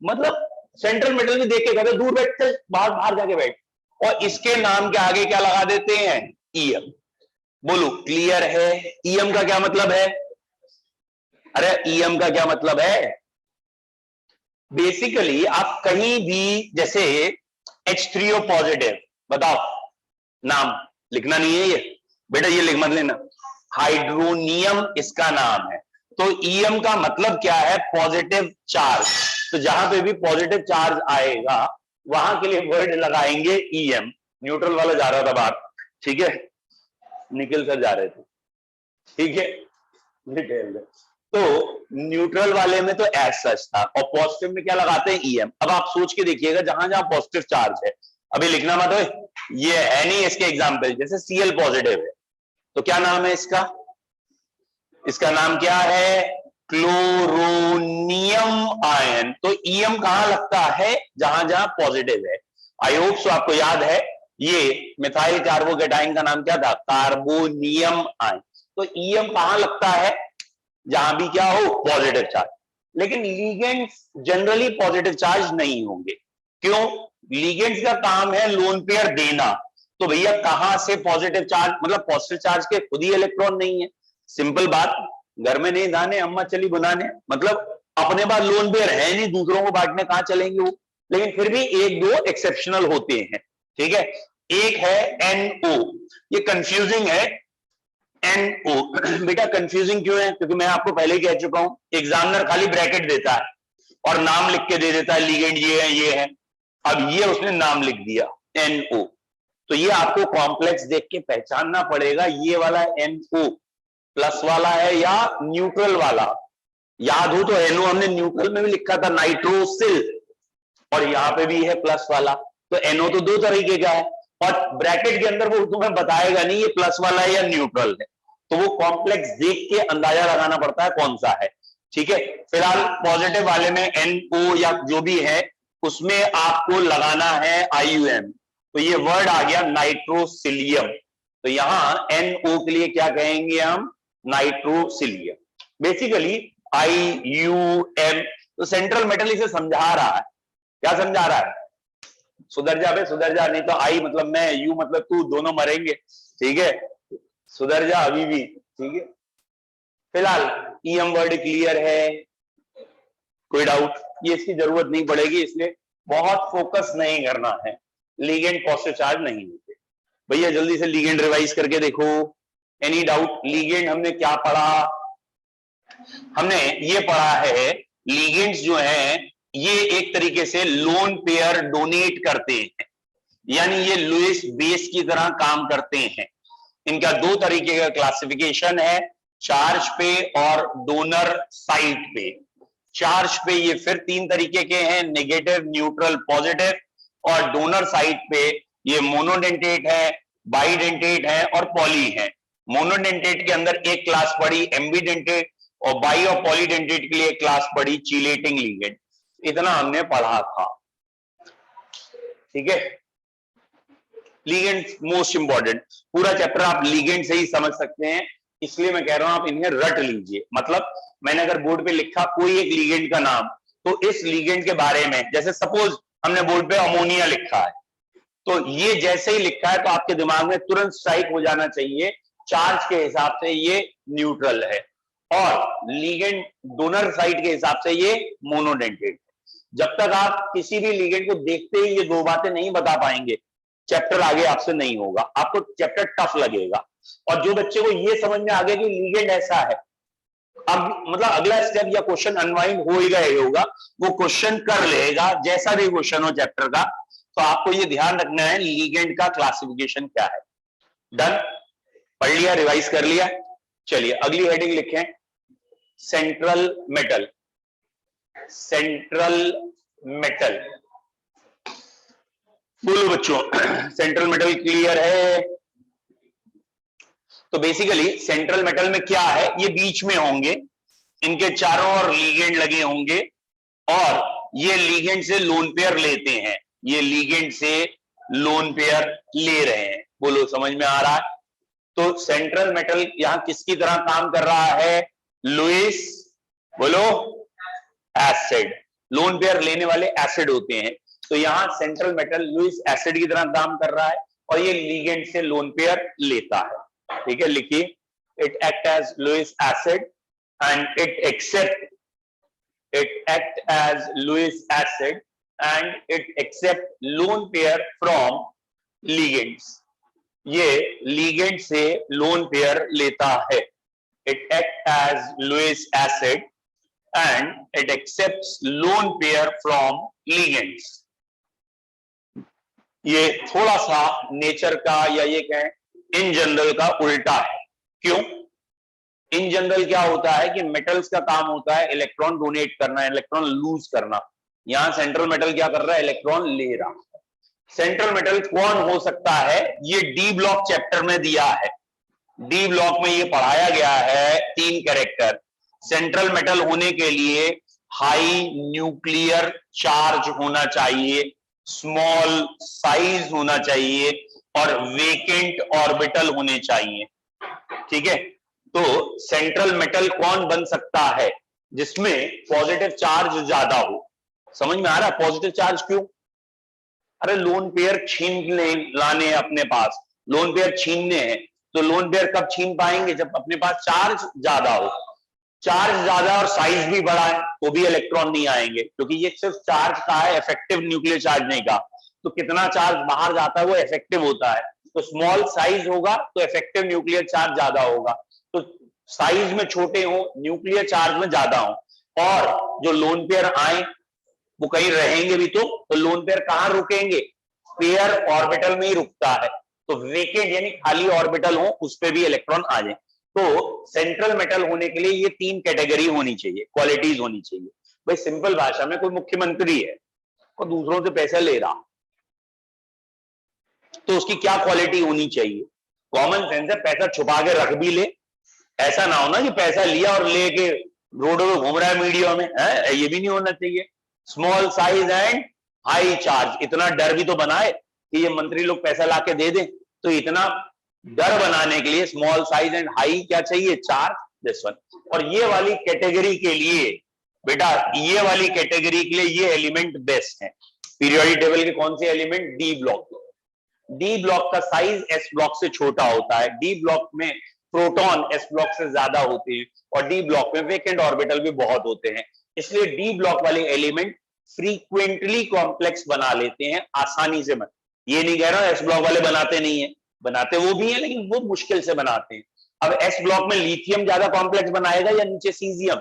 मतलब सेंट्रल मेटल में देख के कहते दूर बैठ के बाहर बाहर जाके बैठ, और इसके नाम के आगे क्या लगा देते हैं? ईएम। बोलो क्लियर है? ईएम का क्या मतलब है? अरे ईएम का क्या मतलब है? बेसिकली आप कहीं भी जैसे H3O पॉजिटिव, बताओ नाम लिखना नहीं है ये बेटा, ये लिख मत लेना, हाइड्रोनियम इसका नाम है। तो ईएम का मतलब क्या है? Positive charge. तो जहां पे भी पॉजिटिव चार्ज आएगा वहां के लिए वर्ड लगाएंगे ईएम। न्यूट्रल वाला जा रहा था बाहर, ठीक है, निखिल सर जा रहे थे, ठीक है, डिटेल में। तो न्यूट्रल वाले में तो एज सच था, और पॉजिटिव में क्या लगाते हैं? ईएम। अब आप सोच के देखिएगा जहां जहां पॉजिटिव चार्ज है, अभी लिखना मत हो, ये है नहीं इसके एग्जाम्पल, जैसे Cl पॉजिटिव है तो क्या नाम है इसका? इसका नाम क्या है? Chloronium ion. तो ईएम कहां लगता है? जहां जहां पॉजिटिव है। आई होप सो आपको याद है, ये मिथाइल कार्बोकेटाइन का नाम क्या था? Carbonium ion. तो ईएम कहां लगता है? जहां भी क्या हो पॉजिटिव चार्ज। लेकिन लिगेंड्स जनरली पॉजिटिव चार्ज नहीं होंगे, क्यों? लिगेंड्स का काम है लोन पेयर देना, तो भैया कहां से पॉजिटिव चार्ज, मतलब पॉजिटिव चार्ज के खुद ही इलेक्ट्रॉन नहीं है, सिंपल बात, घर में नहीं दाने अम्मा चली बनाने, मतलब अपने पास लोन पेयर है नहीं, दूसरों को बांटने कहां चलेंगे वो। लेकिन फिर भी एक दो एक्सेप्शनल होते हैं, ठीक है। एक है NO, ये कंफ्यूजिंग है NO। बेटा कंफ्यूजिंग क्यों है? क्योंकि मैं आपको पहले ही कह चुका हूं, एग्जामिनर खाली ब्रैकेट देता है और नाम लिख के दे देता है, लिगेंड ये है ये है, अब ये उसने नाम लिख दिया NO, तो ये आपको कॉम्प्लेक्स देख के पहचानना पड़ेगा, ये वाला NO प्लस वाला है या न्यूट्रल वाला। याद हो तो NO हमने न्यूट्रल में भी लिखा था नाइट्रोसिल, और यहां पे भी है प्लस वाला, तो NO तो दो तरीके का है, और ब्रैकेट के अंदर वो तुम्हें बताएगा नहीं ये प्लस वाला है या न्यूट्रल है, तो वो कॉम्प्लेक्स देख के अंदाजा लगाना पड़ता है कौन सा है, ठीक है। फिलहाल पॉजिटिव वाले में NO या जो भी है उसमें आपको लगाना है IUM, तो ये वर्ड आ गया नाइट्रोसिलियम, तो यहां NO के लिए क्या कहेंगे हम? नाइट्रोसिलियम। बेसिकली IUM, तो सेंट्रल मेटल इसे समझा रहा है, क्या समझा रहा है? सुधर जा बे सुधर जा, नहीं तो आई मतलब मैं, यू मतलब तू, दोनों मरेंगे, ठीक है, सुधर जा अभी भी, ठीक है। फिलहाल ईएम वर्ड क्लियर है, कोई डाउट? ये इसकी जरूरत नहीं पड़ेगी, इसलिए बहुत फोकस नहीं करना है, लिगेंड पॉजिटिव चार्ज नहीं होते। भैया जल्दी से लिगेंड रिवाइज करके देखो, एनी डाउट? लिगेंड हमने क्या पढ़ा? हमने ये पढ़ा है लिगेंड्स जो हैं ये एक तरीके से लोन पेयर डोनेट करते हैं, यानी ये लुईस बेस की तरह काम करते हैं। इनका दो तरीके का क्लासिफिकेशन है, चार्ज पे और डोनर साइट पे। चार्ज पे ये फिर तीन तरीके के हैं, नेगेटिव, न्यूट्रल, पॉजिटिव, और डोनर साइट पे ये मोनोडेंटेट है, बाइडेंटेट है और पॉली है। मोनोडेंटेट के अंदर एक क्लास पड़ी एम्बीडेंटेट, और बाई और पॉलीडेंटेट के लिए एक क्लास पड़ी चीलेटिंग लिगेंड। इतना हमने पढ़ा था, ठीक है। लिगेंड मोस्ट इंपॉर्टेंट, पूरा चैप्टर आप लिगेंड से ही समझ सकते हैं, इसलिए मैं कह रहा हूं आप इन्हें रट लीजिए। मतलब मैंने अगर बोर्ड पे लिखा कोई एक लिगेंड का नाम, तो इस लिगेंड के बारे में, जैसे सपोज हमने बोर्ड पे अमोनिया लिखा है, तो ये जैसे ही लिखा है तो आपके दिमाग में तुरंत स्ट्राइक हो जाना चाहिए चार्ज के हिसाब से ये न्यूट्रल है, और लिगेंड डोनर साइट के हिसाब से ये मोनोडेंटेट। जब तक आप किसी भी लिगेंड को देखते ही ये दो बातें नहीं बता पाएंगे, चैप्टर आगे आपसे नहीं होगा, आपको चैप्टर टफ लगेगा। और जो बच्चे को ये समझ में आ गया कि लिगेंड ऐसा है, अब मतलब अगला स्टेप या क्वेश्चन अनवाइंड हो ही गए होगा, वो क्वेश्चन कर लेगा जैसा भी क्वेश्चन हो चैप्टर का। तो आपको ये ध्यान रखना है लिगेंड का क्लासिफिकेशन क्या है। डन? पढ़ लिया, रिवाइज कर लिया? चलिए अगली हेडिंग लिखें, सेंट्रल मेटल। सेंट्रल मेटल, बोलो बच्चों सेंट्रल मेटल क्लियर है? तो बेसिकली सेंट्रल मेटल में क्या है, ये बीच में होंगे, इनके चारों ओर लिगेंड लगे होंगे, और ये लिगेंड से लोन पेयर लेते हैं, ये लिगेंड से लोन पेयर ले रहे हैं। बोलो समझ में आ रहा है? तो सेंट्रल मेटल यहां किसकी तरह काम कर रहा है? लुईस, बोलो, एसिड। लोन पेयर लेने वाले एसिड होते हैं, तो यहां सेंट्रल मेटल लुईस एसिड की तरह काम कर रहा है, और ये लिगेंड से लोन पेयर लेता है। ठीक है, लिखिए, it act as Lewis acid and it act as Lewis acid and it accept lone pair from ligands. ये ligand से lone pair लेता है। It act as Lewis acid and it accepts lone pair from ligands. ये थोड़ा सा nature का या ये कहें इन जनरल का उल्टा है। क्यों? इन जनरल क्या होता है कि मेटल्स का काम होता है इलेक्ट्रॉन डोनेट करना, इलेक्ट्रॉन लूज करना। यहां सेंट्रल मेटल क्या कर रहा है? इलेक्ट्रॉन ले रहा है। सेंट्रल मेटल कौन हो सकता है? ये डी ब्लॉक चैप्टर में दिया है, डी ब्लॉक में ये पढ़ाया गया है, 3 कैरेक्टर। सेंट्रल मेटल होने के लिए हाई न्यूक्लियर चार्ज होना चाहिए, स्मॉल साइज होना चाहिए, और वेकेंट ऑर्बिटल होने चाहिए। ठीक है, तो सेंट्रल मेटल कौन बन सकता है? जिसमें पॉजिटिव चार्ज ज्यादा हो। समझ में आ रहा है पॉजिटिव चार्ज क्यों? अरे लोन पेयर छीन लाने अपने पास, लोन पेयर छीनने हैं, तो लोन पेयर कब छीन पाएंगे? जब अपने पास चार्ज ज्यादा हो। चार्ज ज्यादा और साइज भी बड़ा है तो भी इलेक्ट्रॉन नहीं आएंगे, क्योंकि ये सिर्फ चार्ज का है, इफेक्टिव न्यूक्लियर चार्ज नहीं का। तो कितना चार्ज बाहर जाता है वो इफेक्टिव होता है। तो स्मॉल साइज होगा तो इफेक्टिव न्यूक्लियर चार्ज ज्यादा होगा, तो साइज में छोटे हो, न्यूक्लियर चार्ज में ज्यादा हो, और जो लोन पेयर आए वो कहीं रहेंगे भी तो लोन पेयर कहां रुकेंगे? पेयर ऑर्बिटल में ही रुकता है। तो वेकेंट यानी खाली ऑर्बिटल हो, उस पे भी इलेक्ट्रॉन आ जाए। तो सेंट्रल मेटल होने के लिए ये 3 कैटेगरी होनी चाहिए, क्वालिटीज होनी चाहिए। भाई सिंपल भाषा में कोई मुख्यमंत्री है और दूसरों से पैसा ले रहा, तो उसकी क्या क्वालिटी होनी चाहिए? कॉमन सेंस है, पैसा छुपा के रख भी ले, ऐसा ना हो ना कि पैसा लिया और लेके रोडों पे घूम रहा है मीडिया में, है ये भी नहीं होना चाहिए। Small size and high charge, इतना डर भी तो बनाए कि ये मंत्री लोग पैसा लाके दे दें। तो इतना डर बनाने के लिए स्मॉल साइज एंड हाई क्या चाहिए? Charge, this one. और ये वाली कैटेगरी के लिए बेटा, ये वाली कैटेगरी के लिए ये एलिमेंट बेस्ट है। पीरियोडिक टेबल के कौन से element? D block. D block का साइज एस ब्लॉक से छोटा होता है, डी ब्लॉक में प्रोटॉन एस ब्लॉक से ज्यादा होते हैं, और डी ब्लॉक में वेकेंट ऑर्बिटल भी बहुत होते हैं। इसलिए डी ब्लॉक वाले एलिमेंट फ्रीक्वेंटली कॉम्प्लेक्स बना लेते हैं आसानी से। ये नहीं कह रहा एस ब्लॉक वाले बनाते नहीं है, बनाते वो भी है, लेकिन वो मुश्किल से बनाते हैं। अब एस ब्लॉक में लिथियम ज्यादा कॉम्प्लेक्स बनाएगा या नीचे सीजियम?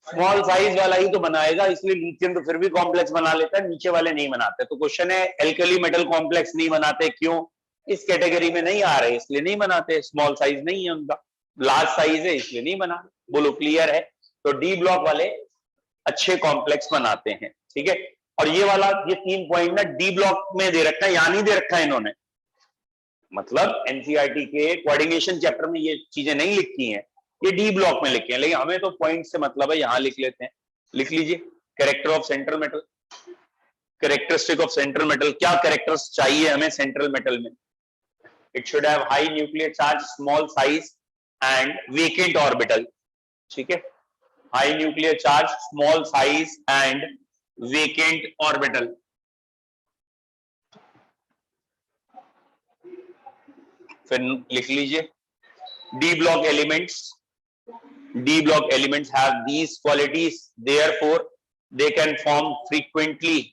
स्मॉल साइज वाला ही तो बनाएगा, इसलिए लिथियम तो फिर भी कॉम्प्लेक्स बना लेता है, नीचे वाले नहीं बनाते। तो क्वेश्चन है एल्कली मेटल कॉम्प्लेक्स नहीं बनाते क्यों? इस कैटेगरी में नहीं आ रहे इसलिए नहीं बनाते, स्मॉल साइज नहीं है उनका, लार्ज साइज है इसलिए नहीं बना। बोलो क्लियर है? तो डी ब्लॉक वाले अच्छे कॉम्प्लेक्स बनाते हैं, ठीक है। और ये वाला, ये 3 पॉइंट ना डी ब्लॉक में दे रखा है, यहां नहीं दे रखा है इन्होंने, मतलब एनसीईआरटी के कोऑर्डिनेशन चैप्टर में ये चीजें नहीं लिखी हैं, ये डी ब्लॉक में लिखे हैं, लेकिन हमें तो पॉइंट से मतलब है, यहां लिख लेते हैं। लिख लीजिए, character of central metal, characteristic of central metal, क्या कैरेक्टर्स चाहिए हमें सेंट्रल मेटल में? It should have high nuclear charge, small size and vacant orbital, ठीक है। High nuclear charge, small size and vacant orbital. फिर लिख लीजिए D block elements, D block elements have these qualities, therefore they can form frequently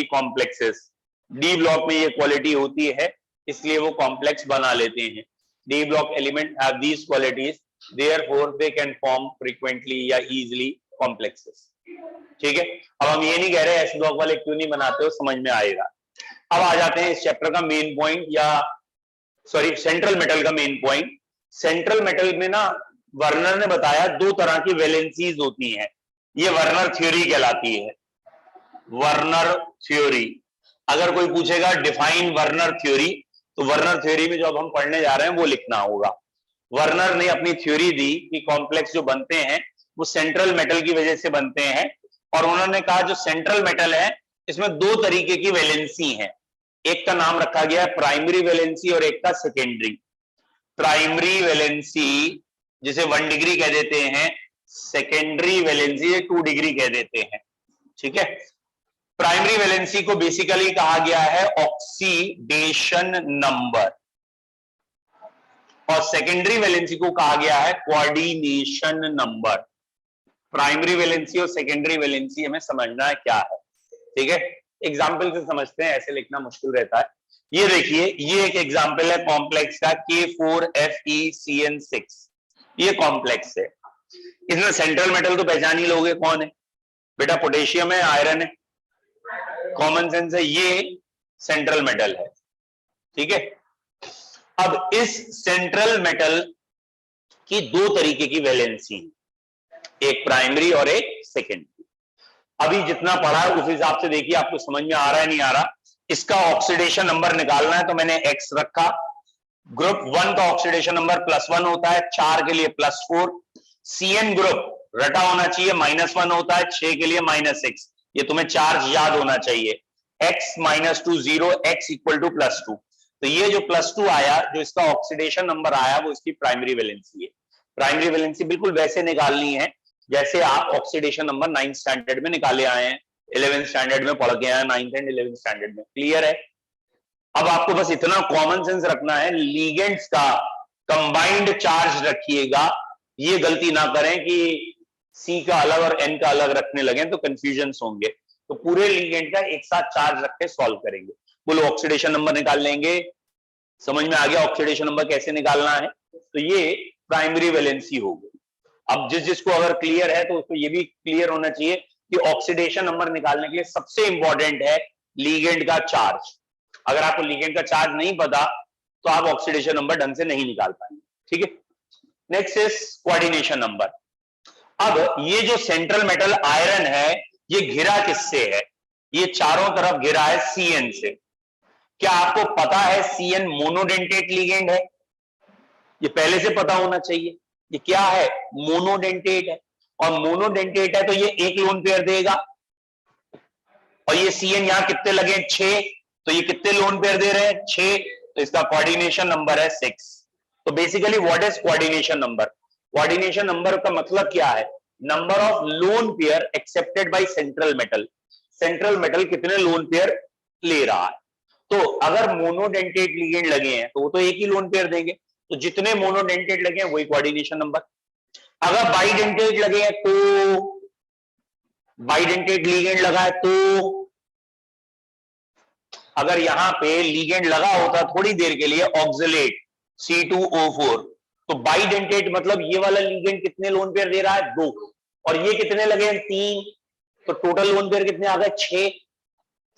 complexes. D block में ये quality होती है इसलिए वो कॉम्प्लेक्स बना लेते हैं। D block element have these qualities, therefore they can form frequently या easily complexes, ठीक है। अब हम ये नहीं कह रहे S block वाले क्यों नहीं बनाते हो, समझ में आएगा। अब आ जाते हैं इस चैप्टर का मेन पॉइंट, या सॉरी सेंट्रल मेटल का मेन पॉइंट। सेंट्रल मेटल में ना वर्नर ने बताया 2 तरह की वैलेंसीज होती हैं, ये वर्नर थ्योरी कहलाती है। वर्नर थ्योरी, अगर कोई पूछेगा डिफाइन वर्नर थ्योरी, तो वर्नर थ्योरी में जो अब हम पढ़ने जा रहे हैं वो लिखना होगा। वर्नर ने अपनी थ्योरी दी कि कॉम्प्लेक्स जो बनते हैं वो सेंट्रल मेटल की वजह से बनते हैं, और उन्होंने कहा जो सेंट्रल मेटल है इसमें 2 तरीके की वैलेंसी है, एक का नाम रखा गया है प्राइमरी वैलेंसी और एक का सेकेंडरी। प्राइमरी वैलेंसी जिसे 1 डिग्री कह देते हैं, सेकेंडरी वैलेंसी 2 डिग्री कह देते हैं, ठीक है। प्राइमरी वैलेंसी को बेसिकली कहा गया है ऑक्सीडेशन नंबर, और सेकेंडरी वैलेंसी को कहा गया है कोऑर्डिनेशन नंबर। प्राइमरी वैलेंसी और सेकेंडरी वैलेंसी हमें समझना है क्या है, ठीक है। एग्जाम्पल से समझते हैं, ऐसे लिखना मुश्किल रहता है। ये देखिए, ये एक एग्जाम्पल है कॉम्प्लेक्स का K4FeCN6, ये कॉम्प्लेक्स है। इसमें सेंट्रल मेटल तो पहचान ही लोगे कौन है बेटा, पोटेशियम है, आयरन है, कॉमन सेंस है, ये सेंट्रल मेटल है, ठीक है। अब इस सेंट्रल मेटल की 2 तरीके की वैलेंसी, एक प्राइमरी और एक सेकेंडरी। अभी जितना पढ़ा है उस हिसाब से देखिए आपको समझ में आ रहा है नहीं आ रहा। इसका ऑक्सीडेशन नंबर निकालना है तो मैंने X रखा। ग्रुप 1 का ऑक्सीडेशन नंबर +1 होता है, 4 के लिए +4। CN ग्रुप रटा होना चाहिए, -1 होता है, 6 के लिए -6। ये तुम्हें चार्ज याद होना चाहिए। X -2 0, X = +2। तो ये जो +2 आया, जो इसका ऑक्सीडेशन नंबर आया, वो इसकी प्राइमरी वैलेंसी है। प्राइमरी वैलेंसी बिल्कुल वैसे निकालनी है जैसे आप ऑक्सीडेशन नंबर 9th स्टैंडर्ड में निकाले आए हैं, 11th स्टैंडर्ड में पढ़ के आए हैं, 9th एंड 11th स्टैंडर्ड में। क्लियर है? अब आपको बस इतना कॉमन सेंस रखना है, लिगेंड्स का कंबाइंड चार्ज रखिएगा, ये गलती ना करें कि C का अलग और N का अलग रखने लगे तो कंफ्यूजन होंगे। तो पूरे लिगेंड का एक साथ चार्ज रख के सॉल्व करेंगे। बोलो ऑक्सीडेशन नंबर निकाल लेंगे। समझ में आ गया ऑक्सीडेशन नंबर कैसे निकालना है? तो ये प्राइमरी वैलेंसी होगी। अब जिसको अगर क्लियर है तो उसको ये भी क्लियर होना चाहिए कि ऑक्सीडेशन नंबर निकालने के लिए सबसे इंपॉर्टेंट है लिगेंड का चार्ज। अगर आपको लिगेंड का चार्ज नहीं पता तो आप ऑक्सीडेशन नंबर ढंग से नहीं निकाल पाएंगे, ठीक है। Next is coordination number. अब ये जो सेंट्रल मेटल आयरन है, ये घिरा किससे है? ये चारों तरफ घिरा है CN से। क्या आपको पता है CN मोनोडेंटेट लिगेंड है? ये पहले से पता होना चाहिए। ये क्या है? मोनोडेंटेट है, और मोनोडेंटेट है तो ये एक लोन पेयर देगा, और ये CN यहां कितने लगे? 6, तो ये कितने लोन पेयर दे रहे हैं? 6, तो इसका कोऑर्डिनेशन नंबर है 6। तो basically what is coordination number? Coordination number का मतलब क्या है? Number of lone pair accepted by central metal. Central metal कितने लोन पेयर ले रहा है। तो अगर मोनोडेंटेट लिगेंड लगे हैं तो वो तो एक ही लोन पेयर देंगे, तो जितने मोनोडेंटेट लगे हैं वही कोऑर्डिनेशन नंबर। अगर बाइडेंटेट लगे हैं तो, बाइडेंटेट लिगेंड लगा है तो अगर यहाँ पे लिगेंड लगा होता थोड़ी देर के लिए ऑक्सलेट C2O4, तो बाइडेंटेट मतलब ये वाला लिगेंड कितने लोन पेयर दे रहा है? 2, और ये कितने लगे हैं? 3, तो टोटल लोन पेयर कितने आ गए? 6।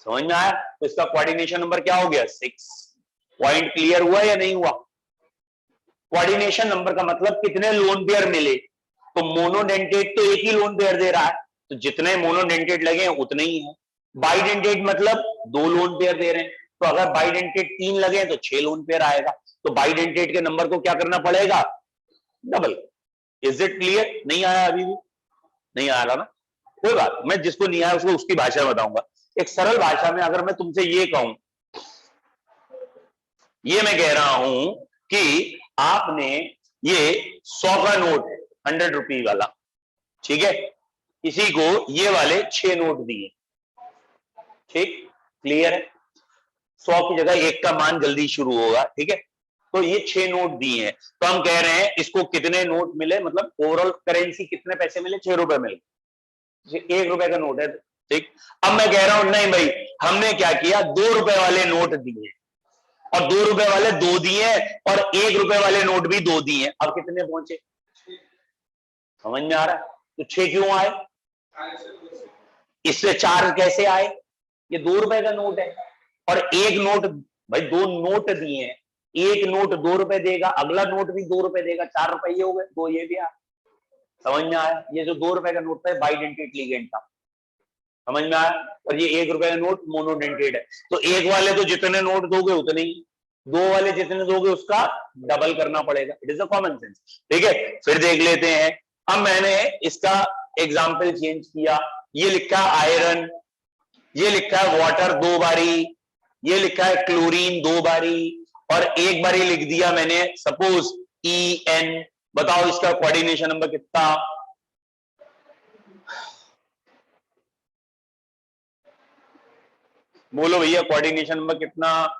समझ में आया? तो इसका कोऑर्डिनेशन नंबर क्या हो गया? 6। पॉइंट क्लियर हुआ या नहीं हुआ? कोऑर्डिनेशन नंबर का मतलब कितने लोन पेयर मिले, तो मोनोडेंटेट तो एक ही लोन पेयर दे रहा है, तो जितने मोनोडेंटेट लगे हैं उतने ही है। बाइडेंटेट मतलब 2 लोन पेयर दे रहे हैं, तो अगर बाइडेंटेट 3 लगे हैं तो 6 लोन पेयर आएगा, तो बाइडेंटेट के नंबर को क्या करना पड़ेगा? डबल। Is it clear? नहीं आया अभी भी? नहीं आ रहा ना, कोई बात, मैं जिसको नहीं आया उसको उसकी भाषा बताऊंगा। एक सरल भाषा में अगर मैं तुमसे ये कहूं, ये मैं कह रहा हूं कि आपने ये 100 का नोट है, 100 रुपी वाला, ठीक है, इसी को ये वाले 6 नोट दिए, ठीक, क्लियर है? 100 की जगह 1 का मान जल्दी शुरू होगा, ठीक है, तो ये 6 नोट दिए हैं, तो हम कह रहे हैं इसको कितने नोट मिले, मतलब ओवरऑल करेंसी कितने पैसे मिले? 6 रुपए मिले, 1 रुपए का नोट है, ठीक। अब मैं कह रहा हूं नहीं भाई, हमने क्या किया, 2 रुपए वाले नोट दिए और 2 रुपए वाले 2 दिए और 1 रुपए वाले नोट भी 2 दिए, अब कितने पहुंचे? समझ में आ रहा है? तो 6 क्यों आए? इससे 4 कैसे आए? ये 2 रुपए का नोट है और एक नोट, भाई 2 नोट दिए हैं, एक नोट 2 रुपए देगा, अगला नोट भी 2 रुपए देगा, 4 रुपए ये हो गए, 2 ये भी आ। समझ में आया? ये जो 2 रुपए का नोट था बाइडेंटेट लिगेंड था, समझ में आया? और ये 1 रुपए का नोट मोनोडेंटेट है, तो एक वाले तो जितने नोट दोगे उतने ही, 2 वाले जितने दोगे उसका डबल करना पड़ेगा। It is a common sense, ठीक है। फिर देख लेते हैं, अब मैंने इसका एग्जाम्पल चेंज किया, ये लिखा आयरन, ये लिखा है वाटर 2 बारी, ये लिखा है क्लोरीन 2 बारी, और 1 बारी लिख दिया मैंने सपोज EN। बताओ इसका कोऑर्डिनेशन नंबर कितना? बोलो भैया, कोऑर्डिनेशन नंबर कितना?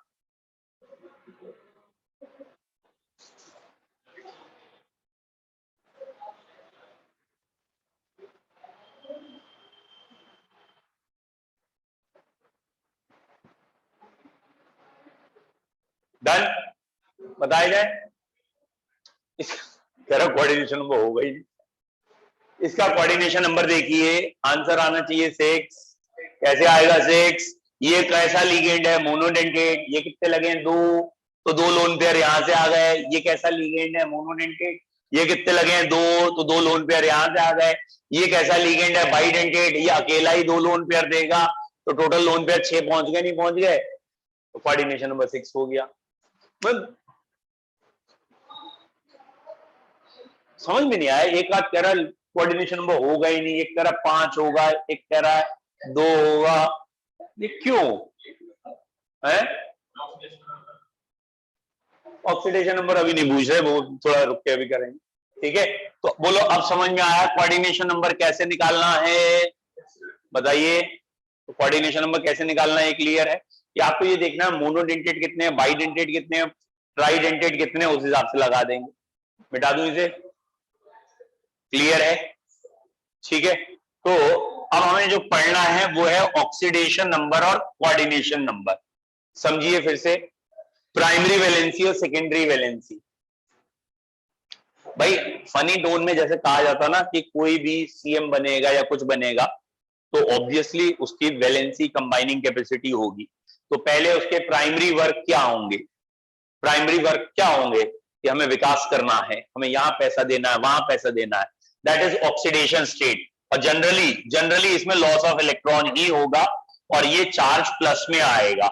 डन, बताए जाए। इसका कोऑर्डिनेशन नंबर होगा ही, इसका कोऑर्डिनेशन नंबर देखिए, आंसर आना चाहिए 6। कैसे आएगा 6? ये कैसा लिगेंड है? मोनोडेंटेट, ये कितने लगे हैं? 2, तो 2 लोन पेयर यहां से आ गए। ये कैसा लिगेंड है? मोनोडेंटेट, ये कितने लगे हैं? 2, तो 2 लोन पेयर यहां से आ गए। ये कैसा लिगेंड है? बाइडेंटेट, ये अकेला ही 2 लोन पेयर देगा, तो टोटल लोन पेयर 6 पहुंच गए, नहीं पहुंच गए, तो कोऑर्डिनेशन नंबर 6 हो गया। समझ में नहीं आया? एक आध कह रहा कोऑर्डिनेशन नंबर होगा ही नहीं, एक कह रहा 5 होगा, एक कह रहा है 2 होगा, ये क्यों है? ऑक्सीडेशन नंबर अभी नहीं पूछ रहे, वो थोड़ा रुक के अभी करेंगे, ठीक है। तो बोलो, अब समझ में आया कोऑर्डिनेशन नंबर कैसे निकालना है? बताइए, तो कोऑर्डिनेशन नंबर कैसे निकालना है, क्लियर है? कि आपको ये देखना है मोनोडेंटेट कितने हैं, बाइडेंटेट कितने हैं, ट्राइडेंटेट कितने हैं, उस हिसाब से लगा देंगे। मिटा दूं इसे? क्लियर है? ठीक है। तो अब हमें जो पढ़ना है वो है ऑक्सीडेशन नंबर और कोऑर्डिनेशन नंबर। समझिए फिर से, प्राइमरी वैलेंसी और सेकेंडरी वैलेंसी। भाई फनी टोन में जैसे कहा जाता ना कि कोई भी सीएम बनेगा या कुछ बनेगा तो ऑब्वियसली उसकी वैलेंसी कंबाइनिंग कैपेसिटी होगी, तो पहले उसके प्राइमरी वर्क क्या होंगे? प्राइमरी वर्क क्या होंगे कि हमें विकास करना है, हमें यहां पैसा देना है, वहां पैसा देना है, दैट इज ऑक्सीडेशन स्टेट। और जनरली इसमें लॉस ऑफ इलेक्ट्रॉन ही होगा और ये चार्ज प्लस में आएगा,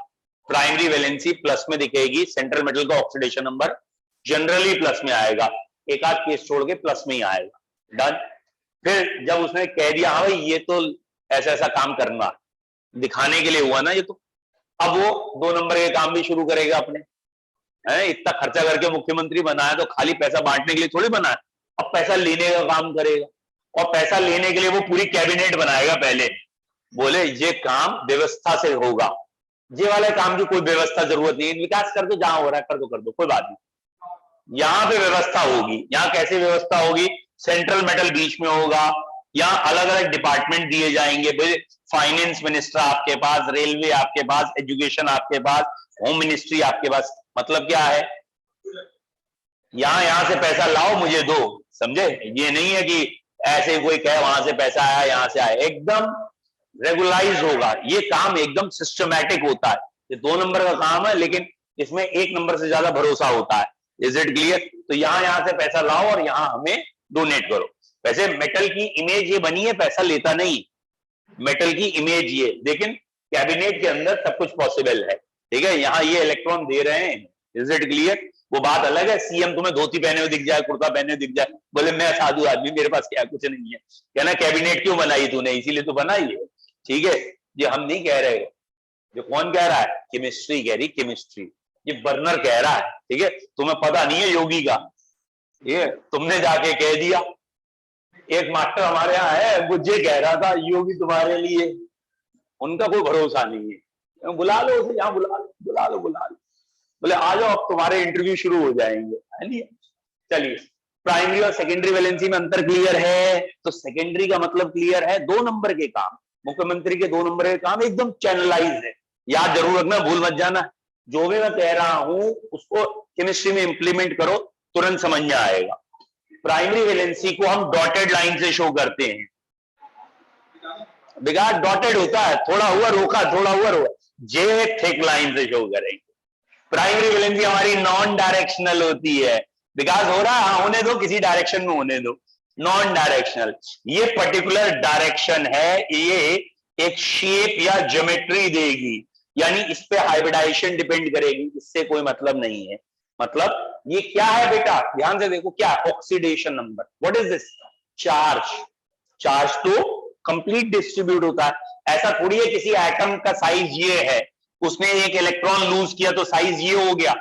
प्राइमरी वैलेंसी प्लस में दिखेगी, सेंट्रल मेटल का ऑक्सीडेशन नंबर जनरली प्लस में आएगा, एक आध केस छोड़ के प्लस में ही आएगा। डन। फिर जब उसने कह दिया हाँ भाई ये तो ऐसा ऐसा काम करना, दिखाने के लिए हुआ ना ये तो, अब वो 2 नंबर के काम भी शुरू करेगा अपने, है इतना खर्चा करके मुख्यमंत्री बनाया तो खाली पैसा बांटने के लिए थोड़ी बनाया, अब पैसा लेने का काम करेगा, और पैसा लेने के लिए वो पूरी कैबिनेट बनाएगा पहले, बोले ये काम व्यवस्था से होगा, ये वाले काम की कोई व्यवस्था जरूरत नहीं है, विकास कर दो, जहां हो रहा है कर दो कोई बात नहीं, यहां पे व्यवस्था होगी। यहां कैसे व्यवस्था होगी? सेंट्रल मेटल बीच में होगा, यहाँ अलग अलग डिपार्टमेंट दिए जाएंगे, फाइनेंस मिनिस्टर आपके पास, रेलवे आपके पास, एजुकेशन आपके पास, होम मिनिस्ट्री आपके पास। मतलब क्या है, यहां से पैसा लाओ मुझे दो, समझे? ये नहीं है कि ऐसे कोई कहे वहां से पैसा आया यहां से आया, एकदम रेगुलाइज होगा ये काम, एकदम सिस्टमैटिक होता है। ये 2 नंबर का काम है, लेकिन इसमें 1 नंबर से ज्यादा भरोसा होता है। Is it clear? तो यहां से पैसा लाओ और यहां हमें डोनेट करो। वैसे मेटल की इमेज ये बनी है, पैसा लेता नहीं, मेटल की इमेज ये, लेकिन कैबिनेट के अंदर सब कुछ पॉसिबल है, ठीक है? यहाँ ये इलेक्ट्रॉन दे रहे हैं। Is it clear? वो बात अलग है, सीएम तुम्हें धोती पहने हुए दिख जाए, कुर्ता पहने हुए दिख जाए, बोले मैं साधु आदमी, मेरे पास क्या कुछ नहीं है, कहना कैबिनेट क्यों बनाई तूने, इसीलिए तो बनाई है, ठीक है? ये हम नहीं कह रहे, जो कौन कह रहा है, केमिस्ट्री कह रही, केमिस्ट्री, ये बर्नर कह रहा है, ठीक है? तुम्हें पता नहीं है योगी का, ये तुमने जाके कह दिया। एक मास्टर हमारे यहाँ है, वो ये कह रहा था योगी तुम्हारे लिए, उनका कोई भरोसा नहीं है, बुला लो उसे यहाँ, बुला लो, बोले आ जाओ अब तुम्हारे इंटरव्यू शुरू हो जाएंगे, है नहीं? चलिए, प्राइमरी और सेकेंडरी वैलेंसी में अंतर क्लियर है? तो सेकेंडरी का मतलब क्लियर है, 2 नंबर के काम, मुख्यमंत्री के 2 नंबर के काम एकदम चैनलाइज है, याद जरूर रखना, भूल मत जाना। जो भी मैं कह रहा हूं उसको केमिस्ट्री में इंप्लीमेंट करो, तुरंत समझ में आएगा। प्राइमरी वैलेंसी को हम डॉटेड लाइन से शो करते हैं, बिगाड़ डॉटेड होता है, थोड़ा हुआ रोका, थोड़ा हुआ रोका, जे थिक लाइन से शो करेंगे। प्राइमरी वैलेंसी हमारी नॉन डायरेक्शनल होती है, विकास हो रहा है, हाँ होने दो, किसी डायरेक्शन में होने दो, नॉन डायरेक्शनल। ये पर्टिकुलर डायरेक्शन है, ये एक शेप या ज्योमेट्री देगी, यानी इस पे हाइब्रिडाइजेशन डिपेंड करेगी, इससे कोई मतलब नहीं है। मतलब ये क्या है बेटा, ध्यान से देखो, क्या oxidation number, what is this? Charge. Charge तो कंप्लीट डिस्ट्रीब्यूट होता है, ऐसा थोड़ी है किसी एटम का साइज ये है, उसने एक इलेक्ट्रॉन लूज किया तो साइज ये हो गया।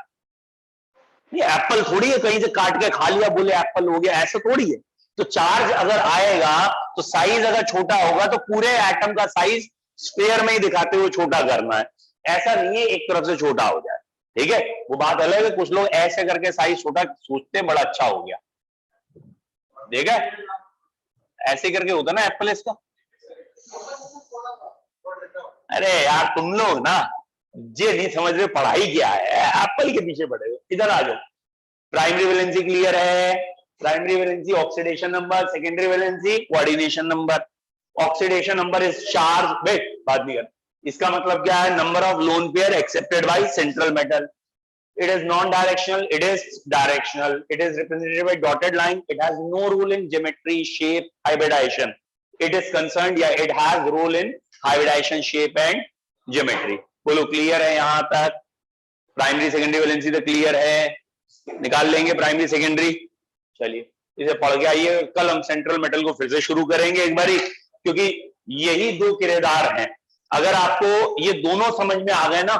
ये एप्पल थोड़ी है कहीं से काट के खा लिया बोले एप्पल हो गया, ऐसा थोड़ी है। तो चार्ज अगर आएगा तो साइज अगर छोटा होगा तो पूरे एटम का साइज स्फीयर में ही दिखाते हुए छोटा करना है, ऐसा नहीं है एक तरफ से छोटा हो जाए, ठीक है? वो बात अलग है, कुछ लोग ऐसे करके साइज छोटा सोचते बड़ा अच्छा हो गया, देखा ऐसे करके होता ना एप्पल इसका। अरे यार तुम लोग ना ये नहीं समझ रहे पढ़ाई क्या है, एप्पल के पीछे पड़े हो, इधर आ जाओ। प्राइमरी वैलेंसी क्लियर है? Primary valency oxidation number, secondary valency coordination number. Oxidation number is charge, wait बात नहीं कर, इसका मतलब क्या है, number of lone pair accepted by central metal. It is non-directional, it is directional, it is represented by dotted line, it has no role in geometry, shape, hybridization. It is concerned, yeah, it has role in hybridization, shape and geometry. बोलो clear है यहाँ तक? Primary secondary valency तो clear है, निकाल लेंगे primary secondary. चलिए इसे पढ़ के आइए, कल हम सेंट्रल मेटल को फिर से शुरू करेंगे एक बारी, क्योंकि यही 2 किरदार हैं। अगर आपको ये दोनों समझ में आ गए ना,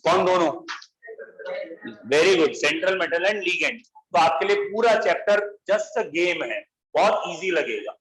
कौन दोनों? Very good, central metal and ligand, तो आपके लिए पूरा चैप्टर जस्ट अ गेम है, बहुत इजी लगेगा।